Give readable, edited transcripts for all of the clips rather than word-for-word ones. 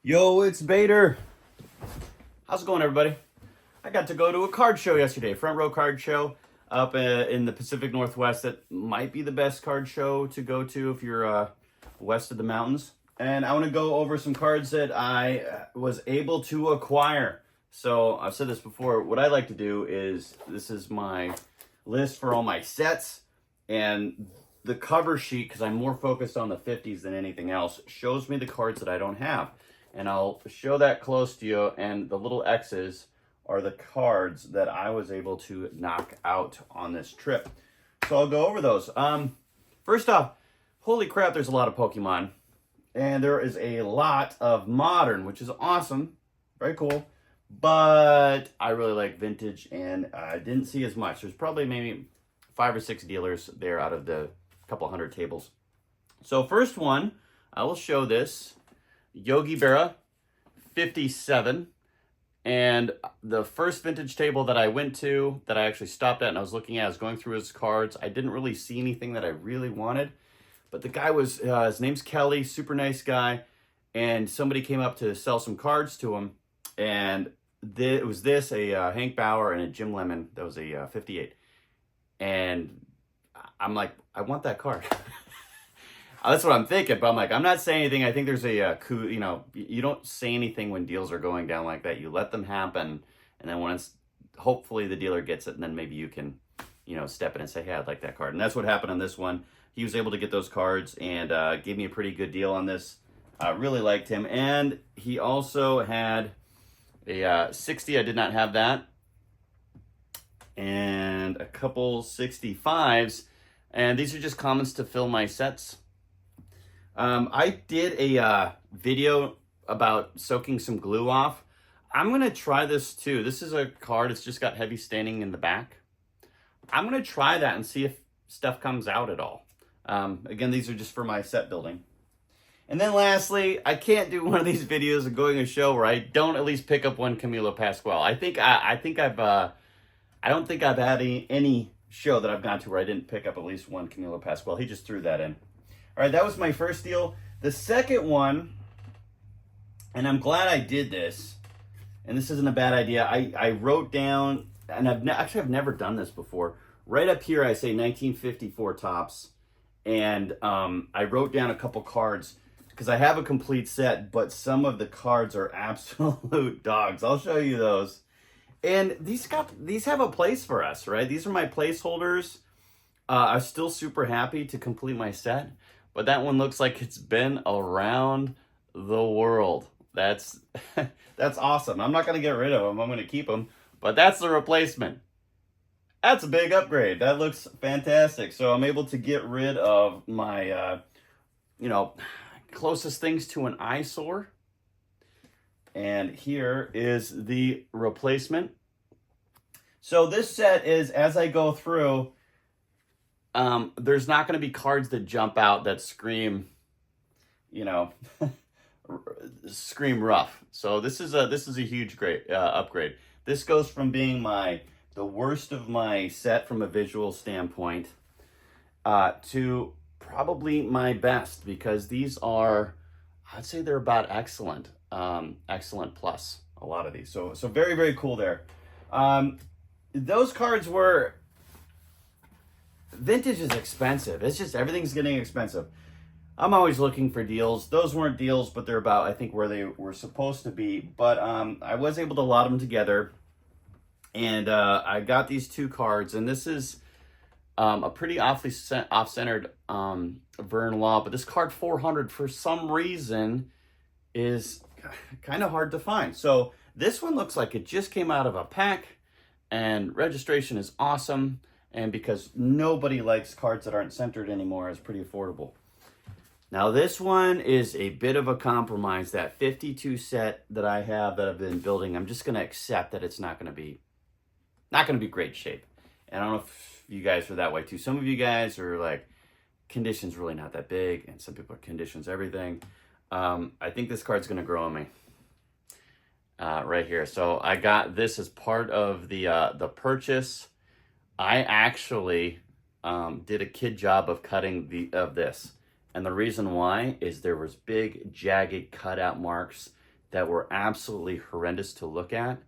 Yo, it's Bader. How's it going, everybody? I got to go to a card show yesterday, front row card show up in the Pacific Northwest. That might be the best card show to go to if you're west of the mountains. And I want to go over some cards that I was able to acquire. So I've said this before. What I like to do is, this is my list for all my sets, and the cover sheet, because I'm more focused on the 50s than anything else, shows me the cards that I don't have. And I'll show that close to you, and the little X's are the cards that I was able to knock out on this trip. So I'll go over those. First off, holy crap, there's a lot of Pokemon. And there is a lot of modern, which is awesome. Very cool. But I really like vintage, and I didn't see as much. There's probably maybe 5 or 6 dealers there out of the couple hundred tables. So first one, I will show this. Yogi Berra, 57. And the first vintage table that I went to, that I actually stopped at and I was looking at, I was going through his cards. I didn't really see anything that I really wanted. But the guy was, his name's Kelly, super nice guy. And somebody came up to sell some cards to him. And it was this, a Hank Bauer and a Jim Lemon. That was a 58. And I'm like, I want that card. That's what I'm thinking, but I'm like, I'm not saying anything. I think there's a coup, you don't say anything when deals are going down like that. You let them happen, and then when it's, hopefully the dealer gets it, and then maybe you can, step in and say, hey, I'd like that card. And that's what happened on this one. He was able to get those cards and gave me a pretty good deal on this. I really liked him. And he also had a 60. I did not have that. And a couple 65s. And these are just commons to fill my sets. I did a video about soaking some glue off. I'm going to try this too. This is a card. It's just got heavy staining in the back. I'm going to try that and see if stuff comes out at all. Again, these are just for my set building. And then lastly, I can't do one of these videos of going to a show where I don't at least pick up one Camilo Pascual. I don't think I've had any show that I've gone to where I didn't pick up at least one Camilo Pascual. He just threw that in. All right, that was my first deal. The second one, and I'm glad I did this, and this isn't a bad idea. I wrote down, and I've never done this before. Right up here, I say 1954 tops, and I wrote down a couple cards because I have a complete set, but some of the cards are absolute dogs. I'll show you those. And these have a place for us, right? These are my placeholders. I'm still super happy to complete my set. But that one looks like it's been around the world. That's awesome. I'm not going to get rid of them. I'm going to keep them. But that's the replacement. That's a big upgrade. That looks fantastic. So I'm able to get rid of my, closest things to an eyesore. And here is the replacement. So this set is, as I go through, there's not going to be cards that jump out that scream, scream rough. So this is a huge upgrade. This goes from being the worst of my set from a visual standpoint to probably my best, because these are, I'd say they're about excellent, excellent plus, a lot of these. So very, very cool there. Those cards were. Vintage is expensive. It's just, everything's getting expensive. I'm always looking for deals. Those weren't deals, but they're about, I think, where they were supposed to be. But I was able to lot them together. And I got these 2 cards. And this is a pretty off-centered Vern Law. But this card 400, for some reason, is kind of hard to find. So this one looks like it just came out of a pack. And registration is awesome. And because nobody likes cards that aren't centered anymore, it's pretty affordable. Now this one is a bit of a compromise. That 52 set that I have that I've been building, I'm just going to accept that it's not going to be great shape. And I don't know if you guys are that way too. Some of you guys are like, condition's really not that big, and some people are conditions everything. I think this card's going to grow on me right here. So I got this as part of the purchase. I actually did a kid job of cutting of this. And the reason why is there was big, jagged cutout marks that were absolutely horrendous to look at.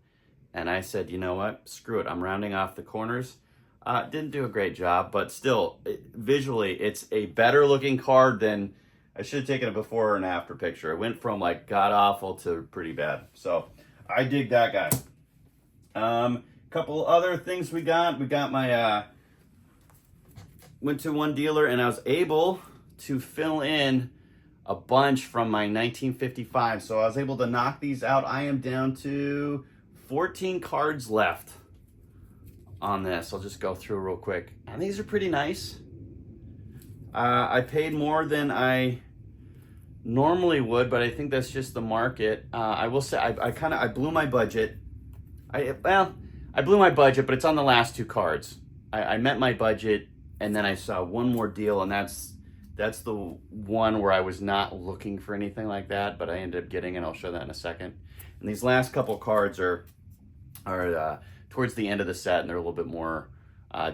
And I said, you know what? Screw it. I'm rounding off the corners. Didn't do a great job, but still, visually, it's a better looking card than I should have taken a before and after picture. It went from like god awful to pretty bad. So I dig that guy. Couple other things we got. We got my, went to one dealer and I was able to fill in a bunch from my 1955. So I was able to knock these out. I am down to 14 cards left on this. I'll just go through real quick. And these are pretty nice. I paid more than I normally would, but I think that's just the market. I will say I blew my budget. I blew my budget, but it's on the last two cards. I met my budget, and then I saw one more deal, and that's the one where I was not looking for anything like that, but I ended up getting it. I'll show that in a second. And these last couple cards are towards the end of the set, and they're a little bit more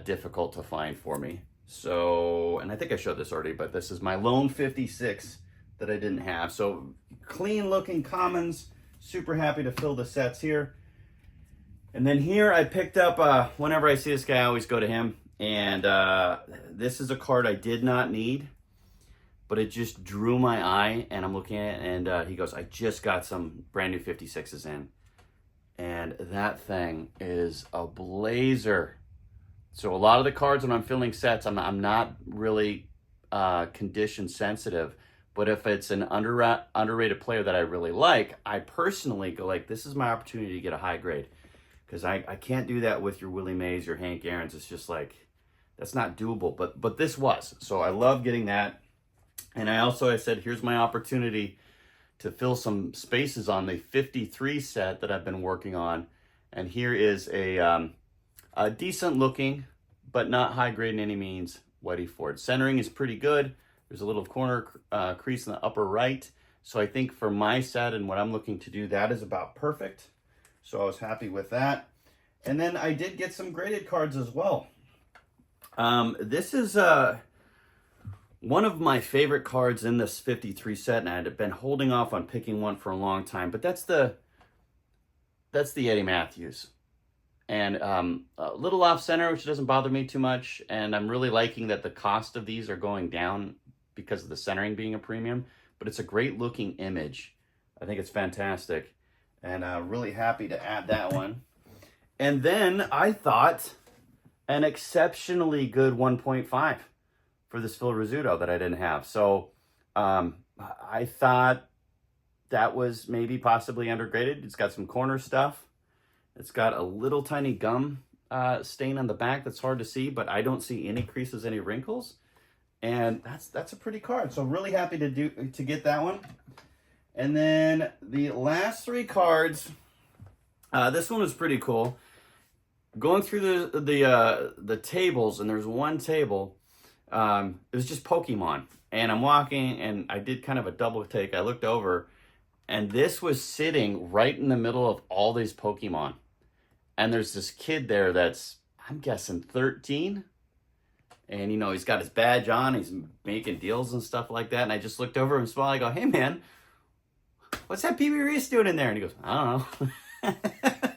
difficult to find for me. So, and I think I showed this already, but this is my lone 56 that I didn't have. So clean looking commons, super happy to fill the sets here. And then here I picked up, whenever I see this guy, I always go to him. And this is a card I did not need, but it just drew my eye, and I'm looking at it, and he goes, I just got some brand new 56s in. And that thing is a blazer. So a lot of the cards when I'm filling sets, I'm not really condition sensitive. But if it's an underrated player that I really like, I personally go like, this is my opportunity to get a high grade. Because I can't do that with your Willie Mays, your Hank Aaron's. It's just like, that's not doable. But this was. So I love getting that. And I said, here's my opportunity to fill some spaces on the 53 set that I've been working on. And here is a decent looking, but not high grade in any means, Whitey Ford. Centering is pretty good. There's a little corner crease in the upper right. So I think for my set and what I'm looking to do, that is about perfect. So I was happy with that. And then I did get some graded cards as well. This is one of my favorite cards in this 53 set, and I had been holding off on picking one for a long time, but that's the Eddie Matthews. And a little off center, which doesn't bother me too much, and I'm really liking that the cost of these are going down because of the centering being a premium, but it's a great looking image. I think it's fantastic, and really happy to add that one. And then I thought an exceptionally good 1.5 for this Phil Rizzuto that I didn't have. So I thought that was maybe possibly undergraded. It's got some corner stuff. It's got a little tiny gum stain on the back that's hard to see, but I don't see any creases, any wrinkles. And that's a pretty card. So really happy to get that one. And then the last three cards, this one was pretty cool. Going through the tables, and there's one table, it was just Pokemon. And I'm walking, and I did kind of a double take. I looked over, and this was sitting right in the middle of all these Pokemon. And there's this kid there that's, I'm guessing 13. And, you know, he's got his badge on. He's making deals and stuff like that. And I just looked over and smiled. I go, hey, man, what's that PB Reese doing in there? And he goes, I don't know.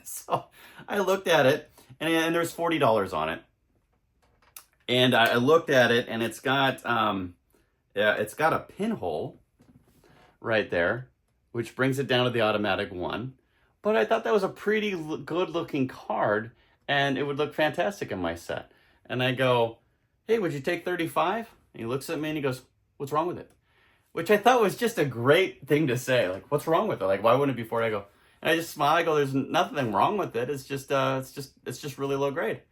So I looked at it, and there's $40 on it. And I looked at it, and it's got a pinhole right there, which brings it down to the automatic 1. But I thought that was a pretty good-looking card, and it would look fantastic in my set. And I go, hey, would you take 35? And he looks at me, and he goes, what's wrong with it? Which I thought was just a great thing to say. Like, what's wrong with it? Like, why wouldn't it be 40? I go, and I just smile. I go, there's nothing wrong with it. It's just really low grade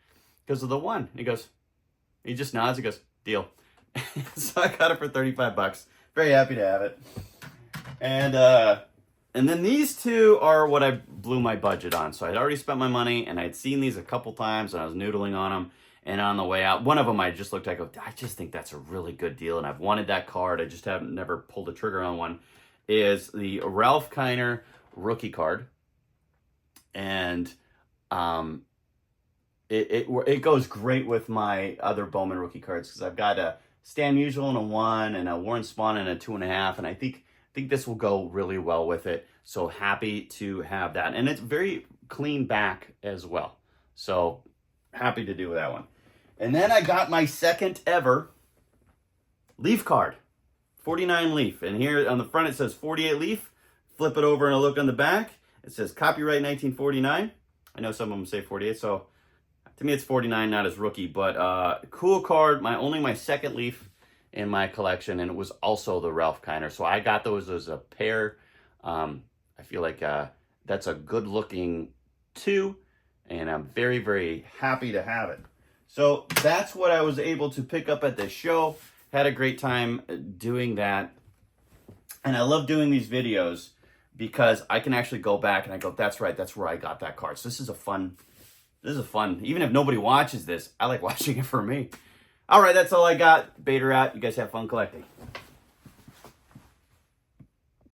because of the 1. He just nods. He goes, deal. So I got it for $35. Very happy to have it. And then these two are what I blew my budget on. So I'd already spent my money, and I'd seen these a couple times, and I was noodling on them. And on the way out, one of them I just looked at, I just think that's a really good deal, and I've wanted that card. I just haven't never pulled the trigger on one. Is the Ralph Kiner rookie card, and it goes great with my other Bowman rookie cards because I've got a Stan Musial and a 1, and a Warren Spahn and a 2.5, and I think think this will go really well with it. So happy to have that. And it's very clean back as well. So happy to do that one. And then I got my second ever Leaf card, 49 Leaf. And here on the front it says 48 Leaf. Flip it over and a look on the back. It says copyright 1949. I know some of them say 48, so to me it's 49, not as rookie. But cool card, only my second Leaf in my collection, and it was also the Ralph Kiner. So I got those as a pair. I feel like that's a good looking two, and I'm very, very happy to have it. So that's what I was able to pick up at the show. Had a great time doing that. And I love doing these videos because I can actually go back and I go, that's right, that's where I got that card. So this is a fun, even if nobody watches this, I like watching it for me. All right, that's all I got. Bader out. You guys have fun collecting.